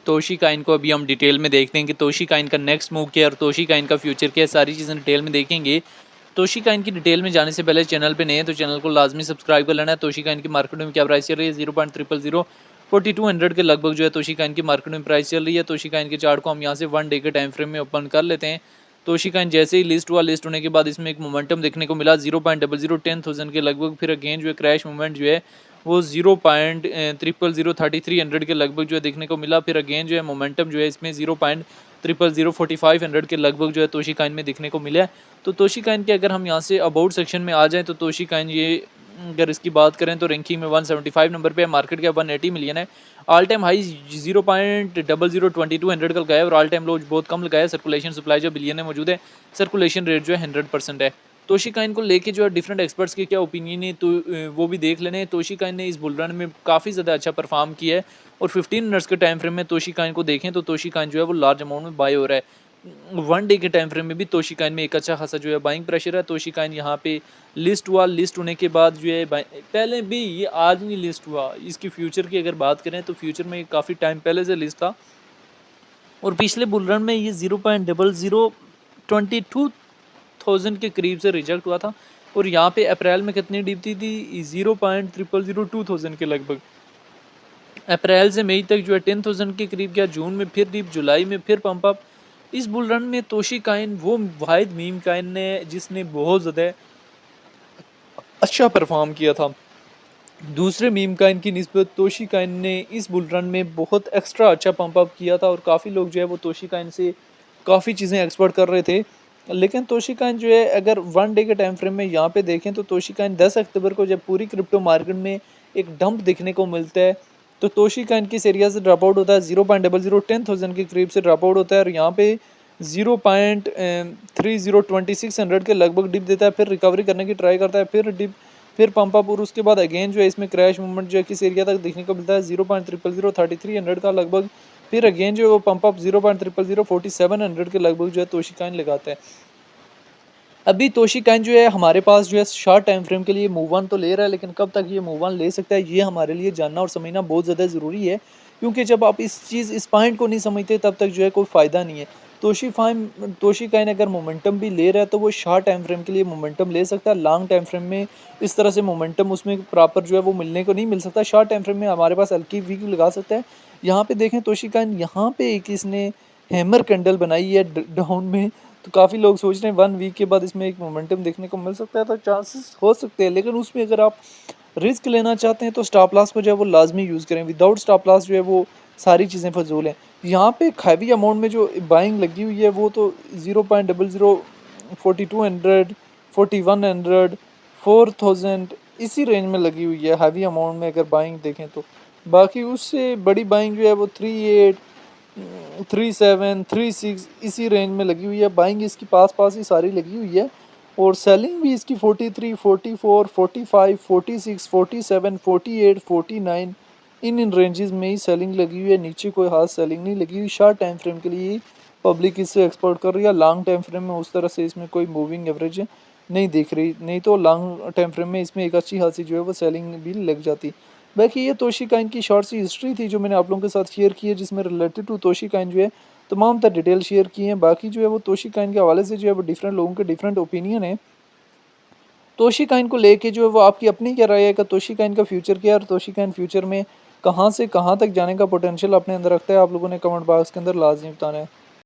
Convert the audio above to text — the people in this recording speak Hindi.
तोशी काइन को अभी हम डिटेल में देखते हैं कि तोशी काइन का नेक्स्ट मूव क्या है और तोशी काइन का फ्यूचर क्या है, सारी चीज़ें डिटेल में देखेंगे। तोशी काइन की डिटेल में जाने से पहले चैनल पे नए हैं तो चैनल को लाजमी सब्सक्राइब कर लेना है। तोशी काइन की मार्केट में क्या प्राइस चल रही है, 0.0004200 के लगभग जो है तोशी काइन की मार्केट में प्राइस चल रही है। तोशी काइन के चार्ट को हम यहाँ से 1 डे के टाइम फ्रेम में ओपन कर लेते हैं। तोशी काइन जैसे ही लिस्ट हुआ, लिस्ट होने के बाद इसमें एक मोमेंटम देखने को मिला 0.0010,000 के लगभग। फिर अगेन जो है क्रैश मूवमेंट जो है वो 0.000300 के लगभग जो है देखने को मिला। फिर अगेन जो है मोमेंटम जो है इसमें 0.004500 के लगभग जो है तोशी काइन में देखने को मिला है। तो तोशी काइन के अगर हम यहाँ से अबाउट सेक्शन में आ जाएं तो तोशी काइन ये अगर इसकी बात करें तो रैंकिंग में 175 नंबर पे है, मार्केट कैप 180 मिलियन है। ऑल टाइम हाई 0.002200 का लगाया और ऑल टाइम लो बहुत कम लगाया। सर्कुलेशन सप्लाई जो बिलियन में मौजूद है, सर्कुलेशन रेट जो है 100% है। तोशी काइन को लेके जो है डिफरेंट एक्सपर्ट्स के क्या ओपिनियन है तो वो भी देख लेने। तोशी काइन ने इस बुल रन में काफ़ी ज़्यादा अच्छा परफॉर्म किया है और 15 मिनट्स के टाइम फ्रेम में तोशी काइन को देखें तो तोशी काइन जो है वो लार्ज अमाउंट में बाय हो रहा है। 1 डे के टाइम फ्रेम में भी तोशी काइन में एक अच्छा खासा जो है बाइंग प्रेशर है। तोशी काइन यहाँ पे लिस्ट हुआ, लिस्ट होने के बाद जो है पहले भी ये आज नहीं लिस्ट हुआ, इसकी फ्यूचर की अगर बात करें तो फ्यूचर में काफ़ी टाइम पहले से लिस्ट था और पिछले बुल रन में ये 0.0022,000 के करीब से रिजेक्ट हुआ था और यहाँ पे अप्रैल में कितनी डिप थी 0.0002,000 के लगभग। अप्रैल से मई तक जो है 10,000 के करीब गया, जून में फिर डिप, जुलाई में फिर पंप अप। इस बुल रन में तोशी काइन वो वाहिद मीम काइन ने जिसने बहुत ज़्यादा अच्छा परफॉर्म किया था। दूसरे मीम काइन की निस्बत तोशी काइन ने इस बुल रन में बहुत एक्स्ट्रा अच्छा पंप अप किया था और काफ़ी लोग जो है वो तोशी काइन से काफ़ी चीज़ें एक्सपेक्ट कर रहे थे। लेकिन तोशी काइन जो है अगर 1 डे के टाइम फ्रेम में यहाँ पे देखें तो तोशी काइन 10 अक्टूबर को जब पूरी क्रिप्टो मार्केट में एक डंप देखने को मिलता है तो तोशी काइन किस एरिया से ड्रॉप आउट होता है, 0.0010,000 के करीब से ड्रॉप आउट होता है और यहाँ पे 0.302600 के लगभग डिप देता है। फिर रिकवरी करने की ट्राई करता है, फिर डिप, फिर पंप अप और उसके बाद अगेन जो है इसमें क्रैश मूवमेंट जो है किस एरिया तक देखने को मिलता है 0.003300 का लगभग। फिर अगेन जो है वो पंप अप 0.004700 के लगभग जो है तोशी काइन लगाता है। अभी तोशी काइन जो है हमारे पास जो है शॉर्ट टाइम फ्रेम के लिए मूव ऑन तो ले रहा है, लेकिन कब तक ये मूव ऑन ले सकता है ये हमारे लिए जानना और समझना बहुत ज़्यादा ज़रूरी है, क्योंकि जब आप इस पॉइंट को नहीं समझते तब तक जो है कोई फ़ायदा नहीं है। तोशी काइन अगर मोमेंटम भी ले रहा है तो वो शॉर्ट टाइम फ्रेम के लिए मोमेंटम ले सकता है। लॉन्ग टाइम फ्रेम में इस तरह से मोमेंटम उसमें प्रॉपर जो है वो मिलने को नहीं मिल सकता। शॉर्ट टाइम फ्रेम में हमारे पास हल्की वीक लगा सकता है। यहाँ पे देखें तोशी काइन यहाँ पे एक इसने हैमर कैंडल बनाई है डाउन में, तो काफ़ी लोग सोच रहे हैं 1 वीक के बाद इसमें एक मोमेंटम देखने को मिल सकता है, तो चांसेस हो सकते हैं। लेकिन उसमें अगर आप रिस्क लेना चाहते हैं तो स्टॉप लॉस को जो है वो लाजमी यूज़ करें। विदाउट स्टॉप लॉस जो है वो सारी चीज़ें फजूल हैं। यहाँ पे हैवी अमाउंट में जो बाइंग लगी हुई है वो तो 0.004200 4100 4000 इसी रेंज में लगी हुई है हैवी अमाउंट में अगर बाइंग देखें तो। बाकी उससे बड़ी बाइंग जो है वो 38 37 36 इसी रेंज में लगी हुई है। बाइंग इसकी पास पास ही सारी लगी हुई है और सेलिंग भी इसकी 43 44 45 46 47 48 49 इन रेंजेस में ही सेलिंग लगी हुई है। नीचे कोई खास सेलिंग नहीं लगी हुई। शॉर्ट टाइम फ्रेम के लिए पब्लिक इससे एक्सपोर्ट कर रही है। लॉन्ग टाइम फ्रेम में उस तरह से इसमें कोई मूविंग एवरेज नहीं दिख रही, नहीं तो लॉन्ग टाइम फ्रेम में इसमें एक अच्छी खासी जो है वो सेलिंग भी लग जाती। बाकी ये तोशी काइन की शॉर्ट सी हिस्ट्री थी जो मैंने आप लोगों के साथ शेयर की है, जिसमें रिलेटेड टू तोशी काइन जो है तमाम तर डिटेल शेयर की हैं। बाकी जो है वो तोशी काइन के हवाले से जो है वो डिफरेंट लोगों के डिफरेंट ओपिनियन है। तोशी काइन को लेके जो है वो आपकी अपनी क्या राय है कि तोशी काइन का फ्यूचर क्या है और तोशी काइन फ्यूचर में कहाँ से कहाँ तक जाने का पोटेंशियल अपने अंदर रखता है, आप लोगों ने कमेंट बॉक्स के अंदर लाजमी बताना है।